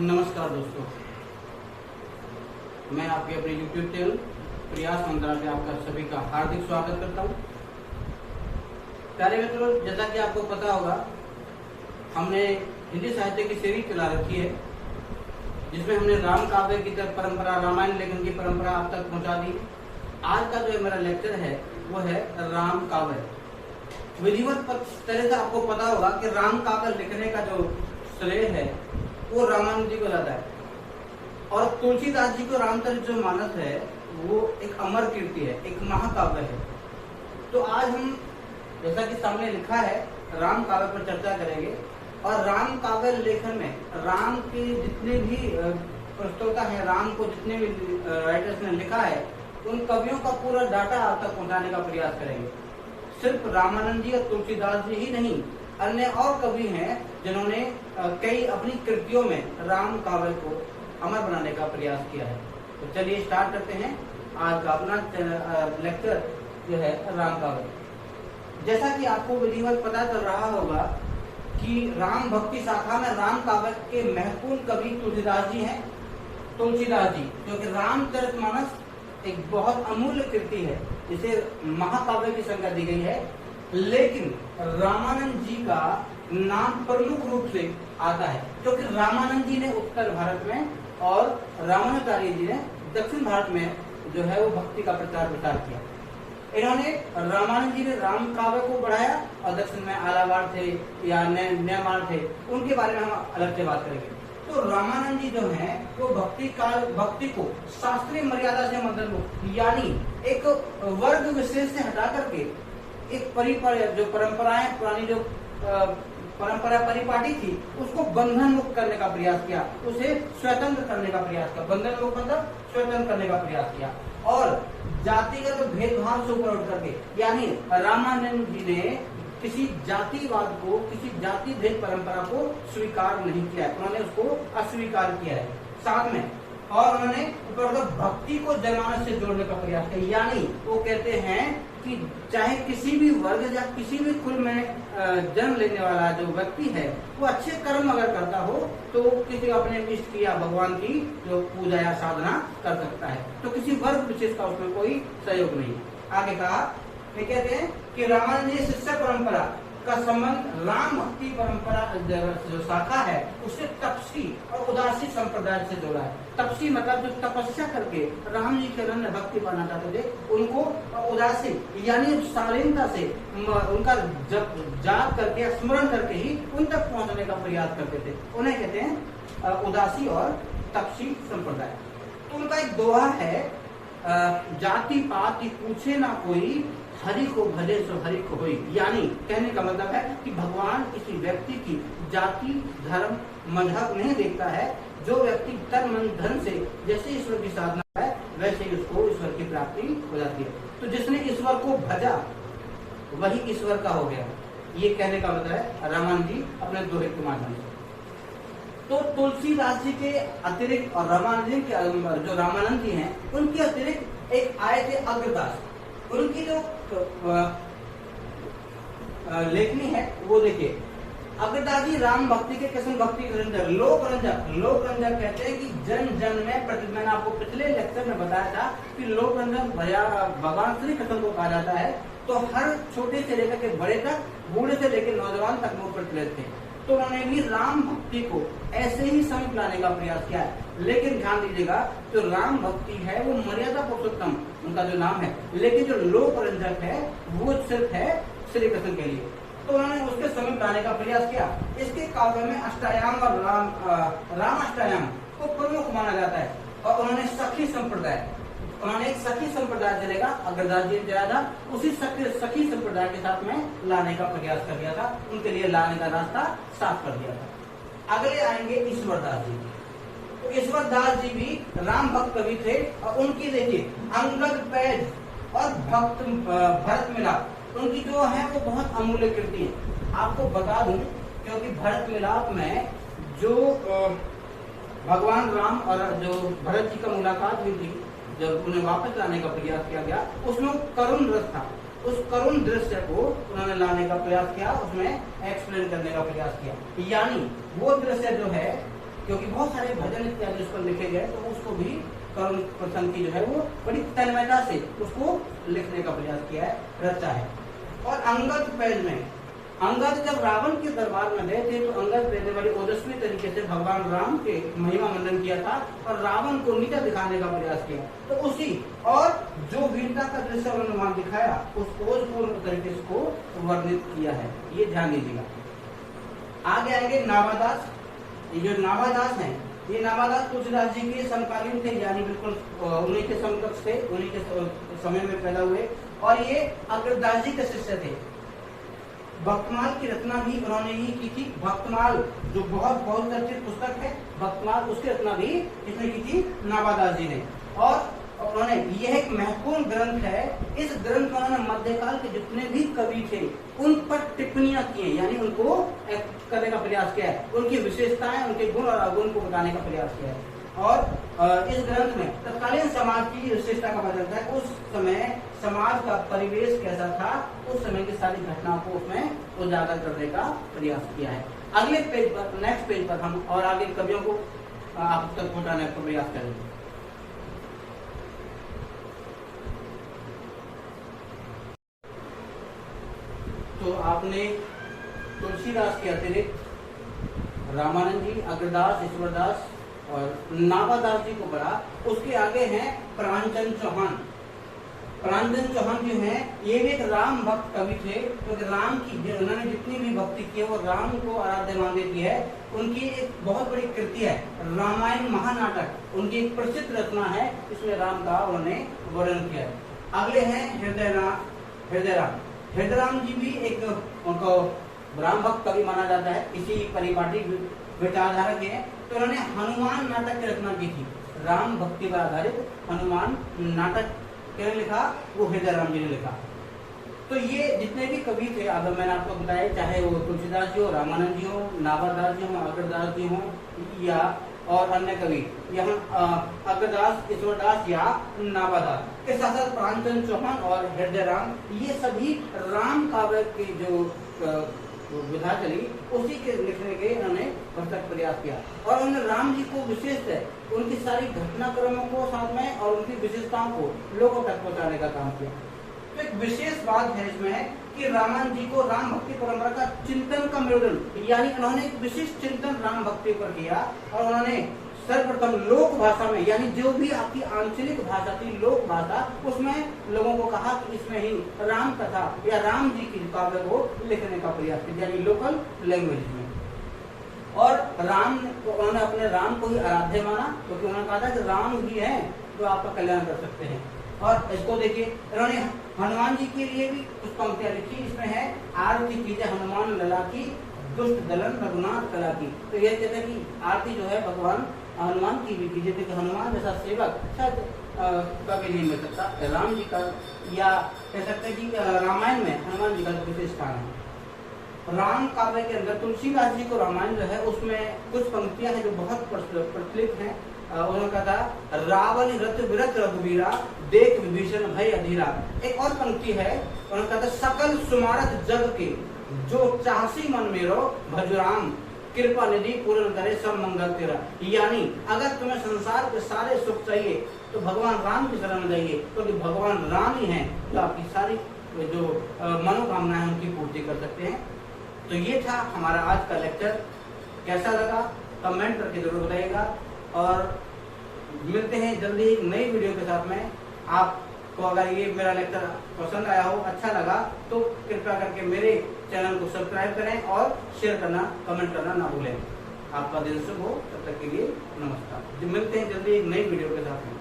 नमस्कार दोस्तों, मैं आपके अपने YouTube चैनल प्रयास मंत्रा से आपका सभी का हार्दिक स्वागत करता हूँ। प्यारे मित्रों, जैसा कि आपको पता होगा, हमने हिंदी साहित्य की सीरीज चला रखी है जिसमें हमने राम काव्य की तरफ परंपरा, रामायण लेखन की परंपरा आप तक पहुँचा दी। आज का जो मेरा लेक्चर है वो है राम काव्य। विधिवत तरह से आपको पता होगा कि राम काव्य लिखने का जो श्रेय है वो रामानुज जी को जाता है और तुलसीदास जी को रामचरितमानस है वो एक अमर कीर्ति है, एक महाकाव्य है। तो आज हम जैसा कि सामने लिखा है राम काव्य पर चर्चा करेंगे और राम काव्य लेखन में राम के जितने भी प्रस्तोता है, राम को जितने भी राइटर्स ने लिखा है उन कवियों का पूरा डाटा आप तक पहुंचाने का प्रयास करेंगे। सिर्फ रामानंद जी और तुलसीदास जी ही नहीं, अन्य और कवि हैं जिन्होंने कई अपनी कृतियों में राम काव्य को अमर बनाने का प्रयास किया है। तो चलिए स्टार्ट करते हैं आज का अपना लेक्चर जो है राम काव्य। जैसा कि आपको विधिवत पता चल रहा होगा कि राम भक्ति शाखा में राम काव्य के महत्वपूर्ण कवि तुलसीदास जी हैं। तुलसीदास जी क्योंकि रामचरितमानस एक बहुत अमूल्य कृति है, जिसे महाकाव्य की संज्ञा दी गई है, लेकिन रामानंद जी का नाम प्रमुख रूप से आता है क्योंकि रामानंद जी ने उत्तर भारत में और रामानुजाचार्य जी ने दक्षिण भारत में जो है वो भक्ति का प्रचार प्रसार किया। इन्होंने रामानंद जी ने राम काव्य को बढ़ाया और दक्षिण में आलावार थे या न्यायमार थे, उनके बारे में हम अलग से बात करेंगे। तो रामानंद जी जो हैं वो भक्ति को शास्त्रीय मर्यादा से मंडल यानी एक वर्ग विशेष से हटा करके एक जो परंपराएं पुरानी जो परंपरा परिपाटी थी उसको बंधन मुक्त करने का प्रयास किया, उसे स्वतंत्र करने का प्रयास किया। बंधन मुक्त मतलब स्वतंत्र करने का प्रयास किया और जातिगत भेदभाव से ऊपर उठ करके, यानी रामानंद जी ने किसी जातिवाद को, किसी जाति भेद परंपरा को स्वीकार नहीं किया है, उन्होंने उसको अस्वीकार किया है। साथ में और उन्होंने भक्ति को जनमानस से जोड़ने का प्रयास किया, यानी वो कहते हैं कि चाहे किसी भी वर्ग या किसी भी कुल में जन्म लेने वाला जो व्यक्ति है वो अच्छे कर्म अगर करता हो तो किसी अपने इष्ट की या भगवान की जो पूजा या साधना कर सकता है। तो किसी वर्ग विशेष का उसमें कोई सहयोग नहीं। आगे कहा कहते हैं कि रामानंद जी शिष्य परंपरा का संबंध राम भक्ति परंपरा जो शाखा है उससे तपसी और उदासी संप्रदाय से जोड़ा है। तपसी मतलब जो तपस्या करके राम जी के अनन्य भक्ति पाना चाहते थे उनको, उदासी यानी शालीनता से उनका जाप करके स्मरण करके ही उन तक पहुंचने का प्रयास करते थे, उन्हें कहते हैं उदासी और तपसी संप्रदाय। तो उनका एक दोहा है, जाति पाति पूछे ना कोई, हरि को भजे सो हरि को होई। यानी कहने का मतलब है कि भगवान किसी व्यक्ति की जाति, धर्म, मजहब नहीं देखता है। जो व्यक्ति तन मन धन से जैसे ईश्वर की साधना है वैसे ही उसको ईश्वर की प्राप्ति हो जाती है। तो जिसने ईश्वर को भजा वही ईश्वर का हो गया। ये कहने का मतलब है रामानंद जी अपने दोहे के माध्यम से। तो तुलसीदास जी के अतिरिक्त और रामानंद जी के जो रामानंद जी हैं उनके अतिरिक्त एक आए थे अग्रदास। उनकी जो लेखनी है वो देखिए, अग्रदास जी राम भक्ति के कृष्ण भक्ति रंजक, लोक रंजक कहते हैं कि जन जन में मैंने आपको पिछले लेक्चर में बताया था कि लोक रंजक भगवान श्री कृष्ण को कहा जाता है। तो हर छोटे से लेकर के बड़े तक, बूढ़े से लेकर नौजवान तक वो प्रचलित थे। तो उन्होंने भी राम भक्ति को ऐसे ही समीप लाने का प्रयास किया है। लेकिन ध्यान दीजिएगा, जो राम भक्ति है वो मर्यादा पुरुषोत्तम उनका जो नाम है, लेकिन जो लोक रंजक है वो सिर्फ है श्री कृष्ण के लिए। तो उन्होंने उसके समीप लाने का प्रयास किया। इसके काव्य में अष्टायाम और राम अष्टायाम को प्रमुख माना जाता है और उन्होंने सखी संप्रदाय, उन्होंने एक सखी संप्रदाय चलेगा, अग्रदास जी ने था, उसी सखी संप्रदाय के साथ में लाने का प्रयास कर दिया था, उनके लिए लाने का रास्ता साफ कर दिया था। अगले आएंगे ईश्वरदास जी। तो ईश्वरदास जी भी राम भक्त कवि थे और उनकी देखिए अंगद पैज और भरत मिलाप, उनकी जो है वो बहुत अमूल्य कृति है। आपको बता दूं क्योंकि भरत मिलाप में जो भगवान राम और जो भरत जी का मुलाकात हुई थी, जब उन्हें वापस लाने का प्रयास किया गया, उसमें करुण रस था। उस करुण दृश्य को उन्होंने लाने का प्रयास किया, उसमें एक्सप्लेन करने का प्रयास किया। यानी वो दृश्य जो है क्योंकि बहुत सारे भजन इत्यादि उस पर लिखे गए, तो उसको भी करुण प्रसंग की जो है वो बड़ी तन्मयता से उसको लिखने का प्रयास किया है, रचा है। और अंगद पेज में, अंगद जब रावण के दरबार में गए थे तो अंगद पेज ने बड़ी ओजस्वी तरीके से भगवान राम के महिमा मंडन किया था और रावण को नीचा दिखाने का प्रयास किया। तो उसी और जो वीरता का दृश्य उन्होंने वहां दिखाया उस ओजपूर्ण तरीके से को वर्णित किया है, ये ध्यान दीजिएगा। आगे आएंगे नावादास। ये जो नावादास हैं, ये नावादास तुलसीदास जी के समकालीन थे, यानी बिल्कुल उन्हीं के समकक्ष थे, उन्हीं के समय में पैदा हुए और ये अग्रदास जी के शिष्य थे। भक्तमाल की रचना भी उन्होंने ही की थी। भक्तमाल जो बहुत चर्चित पुस्तक है, भक्तमाल, उसकी रचना भी इसने की थी नावादास जी ने। और उन्होंने, यह एक महत्वपूर्ण ग्रंथ है। इस ग्रंथ में उन्होंने मध्यकाल के जितने भी कवि थे उन पर टिप्पणियां की हैं, यानी उनको करने का प्रयास किया है, उनकी विशेषताएं, उनके गुण और अवगुण को बताने का प्रयास किया है। और इस ग्रंथ में तत्कालीन समाज की विशेषता का पता चलता है, उस समय समाज का परिवेश कैसा था, उस समय की सारी घटनाओं को उसमें उजागर करने का प्रयास किया है। अगले पेज पर, नेक्स्ट पेज पर हम और आगे कवियों को आप तक पहुंचाने का प्रयास करेंगे। तो आपने तुलसीदास के अतिरिक्त रामानंद जी, अग्रदास, ईश्वरदास और नावादास जी को पढ़ा। उसके आगे हैं प्राणचंद चौहान। प्राणचंद चौहान जो हैं, ये भी एक राम भक्त कवि थे, क्योंकि राम की उन्होंने जितनी भी भक्ति की है वो राम को आराध्य मानते की है। उनकी एक बहुत बड़ी कृति है रामायण महानाटक, उनकी एक प्रसिद्ध रचना है, इसमें राम का उन्होंने वर्णन किया है। अगले हैं हृदयराम। हृदयराम जी भी एक उनको राम भक्त कवि माना जाता है, इसी परिपाटी विचारधारा के हैं। तो उन्होंने हनुमान नाटक की रचना की थी, राम भक्ति पर आधारित हनुमान नाटक किसने लिखा, वो हृदयराम जी ने लिखा। तो ये जितने भी कवि थे, अब मैंने आपको बताया, चाहे वो तुलसीदास जी हो, रामानंद जी हो, नावादास जी हो, अग्रदास जी हो या और अन्य कवि, यहाँ अग्रदास, ईश्वरदास या नावादास के साथ साथ प्राणचंद चौहान और हृदयराम, ये सभी राम काव्य के जो विधा चली उसी के लिखने के उन्होंने भरसक प्रयास किया। और उन्होंने राम जी को विशेष है, उनकी सारी घटनाक्रमों को साथ में और उनकी विशेषताओं को लोगों तक पहुंचाने का काम किया। तो एक विशेष बात है इसमें कि रामायण जी को राम भक्ति परंपरा का चिंतन का मेरुदंड, यानी उन्होंने एक विशिष्ट चिंतन राम भक्ति पर किया और उन्होंने सर्वप्रथम लोक भाषा में, यानी जो भी आपकी आंचलिक भाषा थी लोक भाषा, उसमें लोगों को कहा कि इसमें ही राम कथा या राम जी की काव्य को लिखने का प्रयास किया, यानी लोकल लैंग्वेज में। और राम को उन्होंने अपने राम को ही आराध्य माना, क्योंकि उन्होंने कहा था कि राम ही है जो आपका कल्याण कर सकते हैं। और इसको देखिए, इन्होंने हनुमान जी के लिए भी कुछ पंक्तियां लिखी, इसमें है आरती कीजिए हनुमान लला की, दुष्ट दलन रघुनाथ कला की। तो ये कहते हैं कि आरती जो है भगवान हनुमान की भी कीजिए, क्योंकि हनुमान जैसा सेवक शायद कभी नहीं मिल सकता राम जी का, या कह सकते हैं कि रामायण में हनुमान जी का विशेष स्थान है। राम काव्य के अंदर तुलसीदास जी को रामायण जो है उसमें कुछ पंक्तियां हैं जो बहुत प्रचलित हैं। उन्होंने कहा था, रावण रथ विरत रघुवीरा, देख विभीषण भय अधीरा। एक और पंक्ति है, उन्होंने कहा था, सकल सुमारत जग के, जो चाहसी मन मेरो भजुराम, कृपा निधि पूर्ण करे सब मंगल तेरा। यानी अगर तुम्हें संसार के सारे सुख चाहिए तो भगवान राम की शरण में जाइए, क्योंकि भगवान राम ही हैं जो आपकी सारी जो मनोकामनाएं हैं उनकी पूर्ति कर सकते हैं। तो ये था हमारा आज का लेक्चर। कैसा लगा कमेंट करके जरूर बताइएगा, और मिलते हैं जल्दी एक नई वीडियो के साथ में। आपको अगर ये मेरा लेक्चर पसंद आया हो, अच्छा लगा, तो कृपया करके मेरे चैनल को सब्सक्राइब करें और शेयर करना, कमेंट करना ना भूलें। आपका दिन शुभ हो, तब तक के लिए नमस्कार। मिलते हैं जल्दी एक नई वीडियो के साथ में।